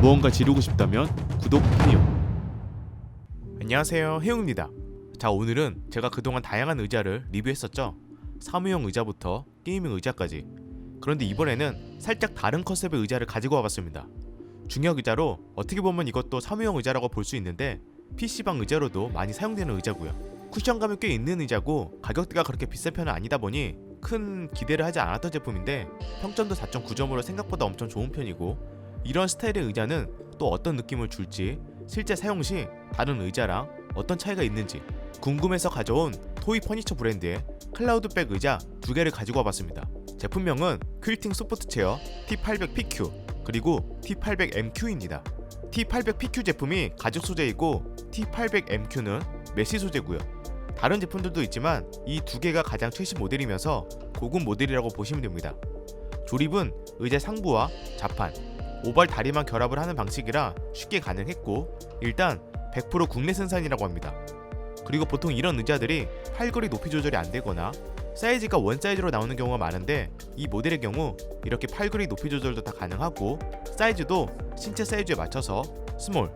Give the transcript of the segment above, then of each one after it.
무언가 지르고 싶다면 구독 해요. 안녕하세요, 해웅입니다. 자, 오늘은 제가 그동안 다양한 의자를 리뷰했었죠. 사무용 의자부터 게이밍 의자까지. 그런데 이번에는 살짝 다른 컨셉의 의자를 가지고 와봤습니다. 중역 의자로 어떻게 보면 이것도 사무용 의자라고 볼 수 있는데 PC방 의자로도 많이 사용되는 의자고요. 쿠션감이 꽤 있는 의자고 가격대가 그렇게 비싼 편은 아니다 보니 큰 기대를 하지 않았던 제품인데 평점도 4.9점으로 생각보다 엄청 좋은 편이고, 이런 스타일의 의자는 또 어떤 느낌을 줄지, 실제 사용 시 다른 의자랑 어떤 차이가 있는지 궁금해서 가져온 토이 퍼니처 브랜드의 클라우드백 의자 두 개를 가지고 와봤습니다. 제품명은 퀼팅 소프트 체어 T800PQ 그리고 T800MQ입니다. T800PQ 제품이 가죽 소재이고 T800MQ는 메쉬 소재고요. 다른 제품들도 있지만 이 두 개가 가장 최신 모델이면서 고급 모델이라고 보시면 됩니다. 조립은 의자 상부와 좌판, 오발 다리만 결합을 하는 방식이라 쉽게 가능했고, 일단 100% 국내 생산이라고 합니다. 그리고 보통 이런 의자들이 팔걸이 높이 조절이 안되거나 사이즈가 원 사이즈로 나오는 경우가 많은데, 이 모델의 경우 이렇게 팔걸이 높이 조절도 다 가능하고 사이즈도 신체 사이즈에 맞춰서 스몰,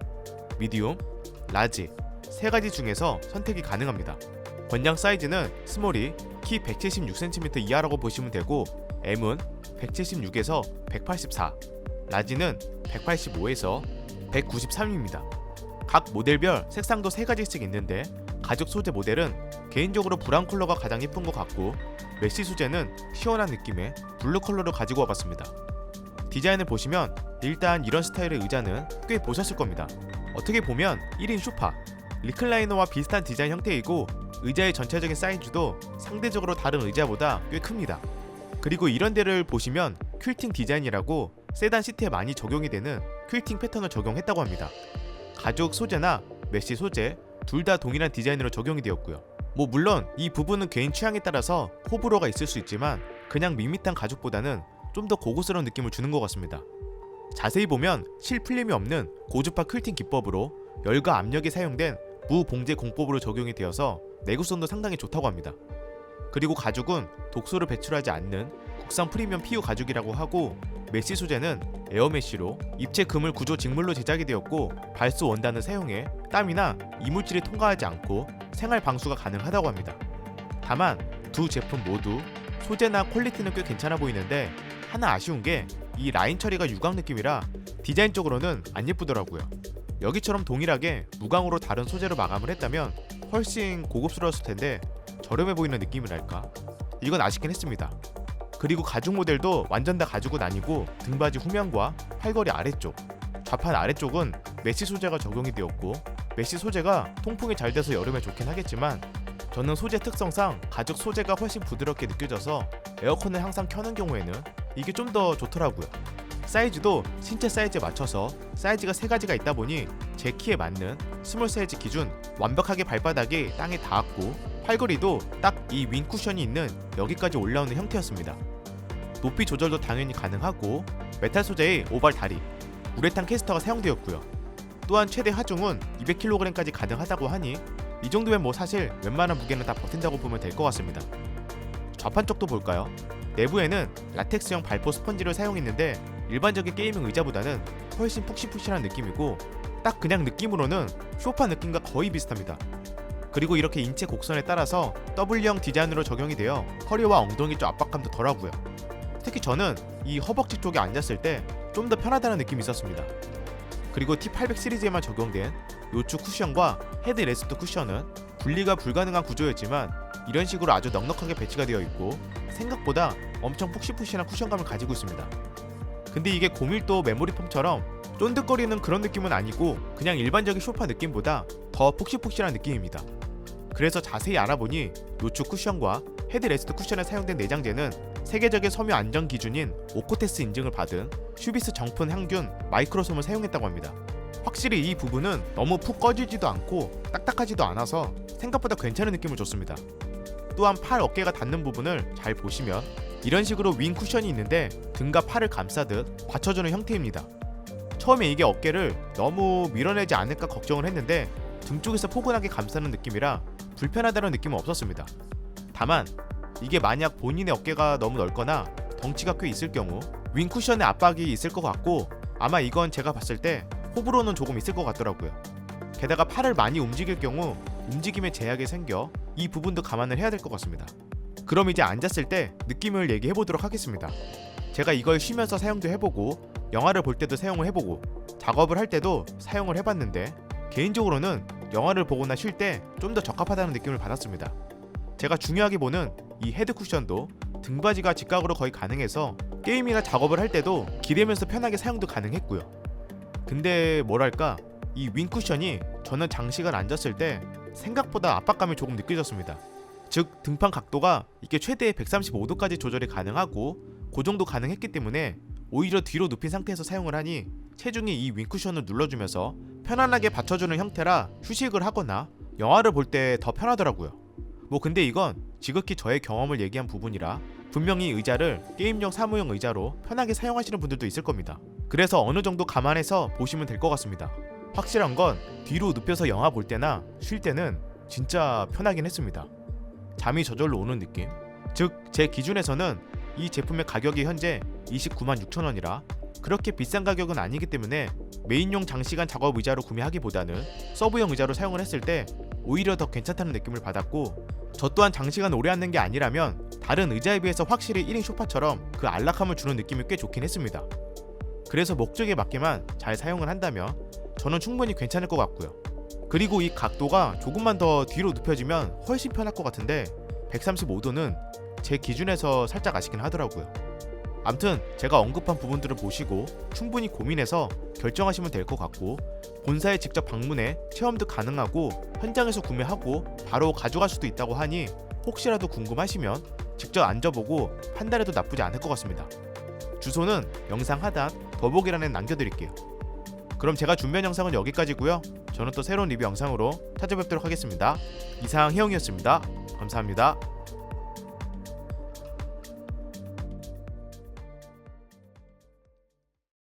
미디움, 라지 세 가지 중에서 선택이 가능합니다. 권장 사이즈는 스몰이 키 176cm 이하라고 보시면 되고, M은 176에서 184, 라지는 185에서 193입니다. 각 모델별 색상도 3가지씩 있는데, 가죽 소재 모델은 개인적으로 브라운 컬러가 가장 예쁜 것 같고, 메쉬 소재는 시원한 느낌의 블루 컬러를 가지고 와봤습니다. 디자인을 보시면 일단 이런 스타일의 의자는 꽤 보셨을 겁니다. 어떻게 보면 1인 소파, 리클라이너와 비슷한 디자인 형태이고, 의자의 전체적인 사이즈도 상대적으로 다른 의자보다 꽤 큽니다. 그리고 이런 데를 보시면 퀼팅 디자인이라고 세단 시트에 많이 적용이 되는 퀼팅 패턴을 적용했다고 합니다. 가죽 소재나 메쉬 소재 둘 다 동일한 디자인으로 적용이 되었고요. 물론 이 부분은 개인 취향에 따라서 호불호가 있을 수 있지만 그냥 밋밋한 가죽보다는 좀 더 고급스러운 느낌을 주는 것 같습니다. 자세히 보면 실풀림이 없는 고주파 퀼팅 기법으로 열과 압력이 사용된 무봉제 공법으로 적용이 되어서 내구성도 상당히 좋다고 합니다. 그리고 가죽은 독소를 배출하지 않는 국산 프리미엄 PU 가죽이라고 하고, 메쉬 소재는 에어메쉬로 입체 그물 구조 직물로 제작이 되었고, 발수 원단을 사용해 땀이나 이물질이 통과하지 않고 생활 방수가 가능하다고 합니다. 다만 두 제품 모두 소재나 퀄리티는 꽤 괜찮아 보이는데, 하나 아쉬운 게 이 라인 처리가 유광 느낌이라 디자인적으로는 안 예쁘더라고요. 여기처럼 동일하게 무광으로 다른 소재로 마감을 했다면 훨씬 고급스러웠을 텐데 저렴해 보이는 느낌이랄까? 이건 아쉽긴 했습니다. 그리고 가죽 모델도 완전 다 가죽은 아니고 등받이 후면과 팔걸이 아래쪽, 좌판 아래쪽은 메쉬 소재가 적용이 되었고, 메쉬 소재가 통풍이 잘 돼서 여름에 좋긴 하겠지만 저는 소재 특성상 가죽 소재가 훨씬 부드럽게 느껴져서 에어컨을 항상 켜는 경우에는 이게 좀 더 좋더라고요. 사이즈도 신체 사이즈에 맞춰서 사이즈가 3가지가 있다 보니 제 키에 맞는 스몰 사이즈 기준 완벽하게 발바닥이 땅에 닿았고, 팔걸이도 딱 이 윙 쿠션이 있는 여기까지 올라오는 형태였습니다. 높이 조절도 당연히 가능하고, 메탈 소재의 오발 다리, 우레탄 캐스터가 사용되었고요. 또한 최대 하중은 200kg까지 가능하다고 하니 이 정도면 사실 웬만한 무게는 다 버틴다고 보면 될 것 같습니다. 좌판 쪽도 볼까요? 내부에는 라텍스형 발포 스펀지를 사용했는데 일반적인 게이밍 의자보다는 훨씬 푹신푹신한 느낌이고, 딱 그냥 느낌으로는 소파 느낌과 거의 비슷합니다. 그리고 이렇게 인체 곡선에 따라서 W형 디자인으로 적용이 되어 허리와 엉덩이 쪽 압박감도 덜하고요. 특히 저는 이 허벅지 쪽에 앉았을 때 좀 더 편하다는 느낌이 있었습니다. 그리고 T800 시리즈에만 적용된 요축 쿠션과 헤드 레스트 쿠션은 분리가 불가능한 구조였지만 이런 식으로 아주 넉넉하게 배치가 되어 있고, 생각보다 엄청 푹신푹신한 쿠션감을 가지고 있습니다. 근데 이게 고밀도 메모리 폼처럼 쫀득거리는 그런 느낌은 아니고 그냥 일반적인 소파 느낌보다 더 푹신푹신한 느낌입니다. 그래서 자세히 알아보니 요축 쿠션과 헤드 레스트 쿠션에 사용된 내장재는 세계적인 섬유 안전 기준인 오코테스 인증을 받은 슈비스 정품 향균 마이크로솜을 사용했다고 합니다. 확실히 이 부분은 너무 푹 꺼지지도 않고 딱딱하지도 않아서 생각보다 괜찮은 느낌을 줬습니다. 또한 팔 어깨가 닿는 부분을 잘 보시면 이런 식으로 윙 쿠션이 있는데 등과 팔을 감싸듯 받쳐주는 형태입니다. 처음에 이게 어깨를 너무 밀어내지 않을까 걱정을 했는데 등 쪽에서 포근하게 감싸는 느낌이라 불편하다는 느낌은 없었습니다. 다만 이게 만약 본인의 어깨가 너무 넓거나 덩치가 꽤 있을 경우 윙 쿠션의 압박이 있을 것 같고, 아마 이건 제가 봤을 때 호불호는 조금 있을 것 같더라고요. 게다가 팔을 많이 움직일 경우 움직임에 제약이 생겨 이 부분도 감안을 해야 될 것 같습니다. 그럼 이제 앉았을 때 느낌을 얘기해 보도록 하겠습니다. 제가 이걸 쉬면서 사용도 해보고 영화를 볼 때도 사용을 해보고 작업을 할 때도 사용을 해봤는데 개인적으로는 영화를 보거나 쉴 때 좀 더 적합하다는 느낌을 받았습니다. 제가 중요하게 보는 이 헤드 쿠션도 등받이가 직각으로 거의 가능해서 게임이나 작업을 할 때도 기대면서 편하게 사용도 가능했고요. 근데 뭐랄까, 이 윙 쿠션이 저는 장시간 앉았을 때 생각보다 압박감이 조금 느껴졌습니다. 즉 등판 각도가 이게 최대 135도까지 조절이 가능하고 고정도 가능했기 때문에 오히려 뒤로 눕힌 상태에서 사용을 하니 체중이 이 윙 쿠션을 눌러주면서 편안하게 받쳐주는 형태라 휴식을 하거나 영화를 볼 때 더 편하더라고요. 뭐 근데 이건 지극히 저의 경험을 얘기한 부분이라 분명히 의자를 게임용 사무용 의자로 편하게 사용하시는 분들도 있을 겁니다. 그래서 어느 정도 감안해서 보시면 될 것 같습니다. 확실한 건 뒤로 눕혀서 영화 볼 때나 쉴 때는 진짜 편하긴 했습니다. 잠이 저절로 오는 느낌. 즉 제 기준에서는 이 제품의 가격이 현재 29만 6천 원이라 그렇게 비싼 가격은 아니기 때문에 메인용 장시간 작업 의자로 구매하기보다는 서브용 의자로 사용을 했을 때 오히려 더 괜찮다는 느낌을 받았고, 저 또한 장시간 오래 앉는 게 아니라면 다른 의자에 비해서 확실히 1인 소파처럼 그 안락함을 주는 느낌이 꽤 좋긴 했습니다. 그래서 목적에 맞게만 잘 사용을 한다면 저는 충분히 괜찮을 것 같고요. 그리고 이 각도가 조금만 더 뒤로 눕혀지면 훨씬 편할 것 같은데 135도는 제 기준에서 살짝 아쉽긴 하더라고요. 암튼 제가 언급한 부분들을 보시고 충분히 고민해서 결정하시면 될 것 같고, 본사에 직접 방문해 체험도 가능하고 현장에서 구매하고 바로 가져갈 수도 있다고 하니 혹시라도 궁금하시면 직접 앉아보고 판단해도 나쁘지 않을 것 같습니다. 주소는 영상 하단 더보기란에 남겨드릴게요. 그럼 제가 준비한 영상은 여기까지고요. 저는 또 새로운 리뷰 영상으로 찾아뵙도록 하겠습니다. 이상 혜영이었습니다. 감사합니다.